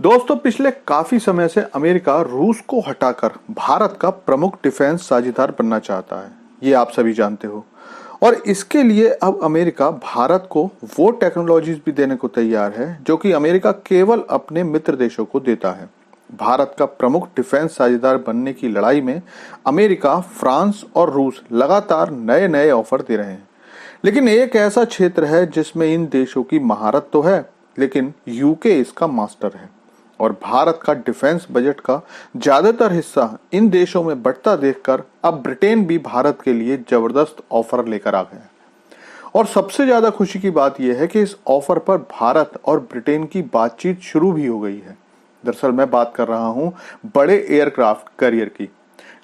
दोस्तों, पिछले काफी समय से अमेरिका रूस को हटाकर भारत का प्रमुख डिफेंस साझेदार बनना चाहता है। ये आप सभी जानते हो। और इसके लिए अब अमेरिका भारत को वो टेक्नोलॉजीज भी देने को तैयार है जो कि अमेरिका केवल अपने मित्र देशों को देता है। भारत का प्रमुख डिफेंस साझेदार बनने की लड़ाई में अमेरिका, फ्रांस और रूस लगातार नए नए ऑफर दे रहे हैं। लेकिन एक ऐसा क्षेत्र है जिसमें इन देशों की महारत तो है, लेकिन यूके इसका मास्टर है। और भारत का डिफेंस बजट का ज्यादातर हिस्सा इन देशों में बढ़ता देखकर अब ब्रिटेन भी भारत के लिए जबरदस्त ऑफर लेकर आ गया है। और सबसे ज्यादा खुशी की बात यह है कि इस ऑफर पर भारत और ब्रिटेन की बातचीत शुरू भी हो गई है। दरअसल मैं बात कर रहा हूं बड़े एयरक्राफ्ट कैरियर की,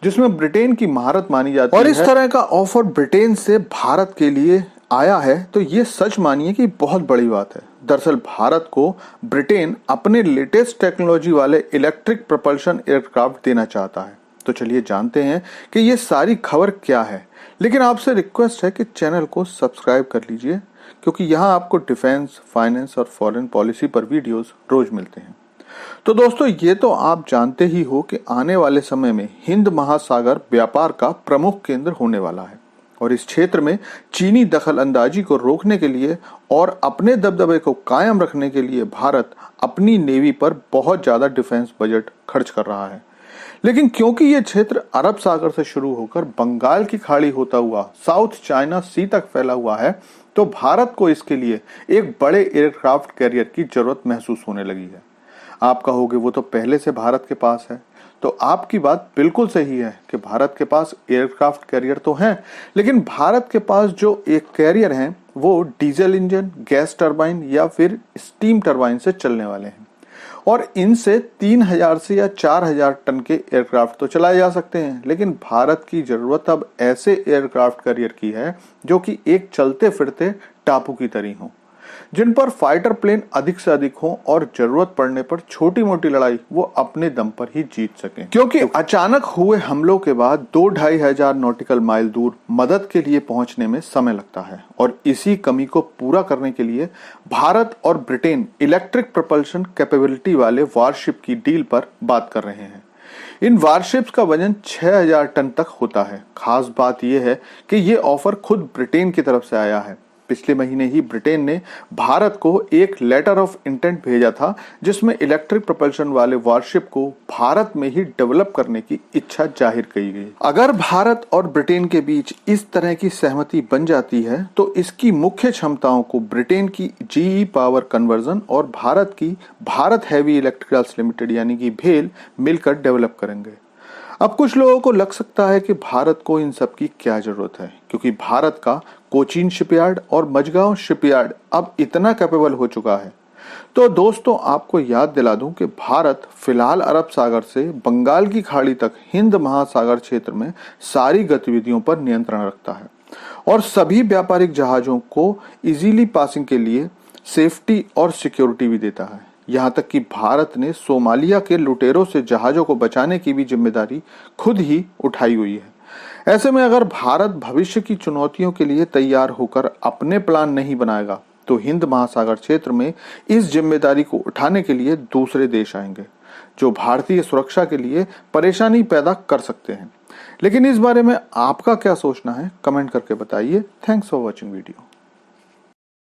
जिसमें ब्रिटेन की महारत मानी जाती है। और इस तरह का ऑफर ब्रिटेन से भारत के लिए आया है तो ये सच मानिए कि बहुत बड़ी बात है। दरअसल भारत को ब्रिटेन अपने लेटेस्ट टेक्नोलॉजी वाले इलेक्ट्रिक प्रोपल्शन एयरक्राफ्ट देना चाहता है। तो चलिए जानते हैं कि ये सारी खबर क्या है। लेकिन आपसे रिक्वेस्ट है कि चैनल को सब्सक्राइब कर लीजिए, क्योंकि यहाँ आपको डिफेंस, फाइनेंस और फॉरेन पॉलिसी पर वीडियोस रोज मिलते हैं। तो दोस्तों, ये तो आप जानते ही हो कि आने वाले समय में हिंद महासागर व्यापार का प्रमुख केंद्र होने वाला है। और इस क्षेत्र में चीनी दखल अंदाजी को रोकने के लिए और अपने दबदबे को कायम रखने के लिए भारत अपनी नेवी पर बहुत ज्यादा डिफेंस बजट खर्च कर रहा है। लेकिन क्योंकि ये क्षेत्र अरब सागर से शुरू होकर बंगाल की खाड़ी होता हुआ साउथ चाइना सी तक फैला हुआ है, तो भारत को इसके लिए एक बड़े एयरक्राफ्ट कैरियर की जरूरत महसूस होने लगी है। आप कहोगे वो तो पहले से भारत के पास है। तो आपकी बात बिल्कुल सही है कि भारत के पास एयरक्राफ्ट कैरियर तो हैं, लेकिन भारत के पास जो एक कैरियर हैं वो डीजल इंजन, गैस टरबाइन या फिर स्टीम टरबाइन से चलने वाले हैं। और इनसे 3000 से या 4000 टन के एयरक्राफ्ट तो चलाए जा सकते हैं। लेकिन भारत की जरूरत अब ऐसे एयरक्राफ्ट कैरियर की है जो कि एक चलते फिरते टापू की तरह हो, जिन पर फाइटर प्लेन अधिक से अधिक हो और जरूरत पड़ने पर छोटी मोटी लड़ाई वो अपने दम पर ही जीत सकें। क्योंकि अचानक हुए हमलों के बाद 2-2.5 हजार नॉटिकल माइल दूर मदद के लिए पहुंचने में समय लगता है। और इसी कमी को पूरा करने के लिए भारत और ब्रिटेन इलेक्ट्रिक प्रोपल्शन कैपेबिलिटी वाले वारशिप की डील पर बात कर रहे हैं। इन वारशिप्स का वजन 6000 टन तक होता है। खास बात यह है कि ये ऑफर खुद ब्रिटेन की तरफ से आया है। पिछले महीने ही ब्रिटेन ने भारत को एक लेटर ऑफ इंटेंट भेजा था, जिसमें इलेक्ट्रिक प्रोपल्शन वाले वारशिप को भारत में ही डेवलप करने की इच्छा जाहिर की गई। अगर भारत और ब्रिटेन के बीच इस तरह की सहमति बन जाती है तो इसकी मुख्य क्षमताओं को ब्रिटेन की जीई पावर कन्वर्जन और भारत की भारत हैवी इलेक्ट्रिकल्स लिमिटेड यानी कि भेल मिलकर डेवलप करेंगे। अब कुछ लोगों को लग सकता है कि भारत को इन सब की क्या जरूरत है, क्योंकि भारत का कोचीन शिपयार्ड और मझगांव शिपयार्ड अब इतना कैपेबल हो चुका है। तो दोस्तों, आपको याद दिला दूं कि भारत फिलहाल अरब सागर से बंगाल की खाड़ी तक हिंद महासागर क्षेत्र में सारी गतिविधियों पर नियंत्रण रखता है और सभी व्यापारिक जहाजों को इजीली पासिंग के लिए सेफ्टी और सिक्योरिटी भी देता है। यहाँ तक कि भारत ने सोमालिया के लुटेरों से जहाजों को बचाने की भी जिम्मेदारी खुद ही उठाई हुई है। ऐसे में अगर भारत भविष्य की चुनौतियों के लिए तैयार होकर अपने प्लान नहीं बनाएगा तो हिंद महासागर क्षेत्र में इस जिम्मेदारी को उठाने के लिए दूसरे देश आएंगे, जो भारतीय सुरक्षा के लिए परेशानी पैदा कर सकते हैं। लेकिन इस बारे में आपका क्या सोचना है, कमेंट करके बताइए। Thanks for watching video.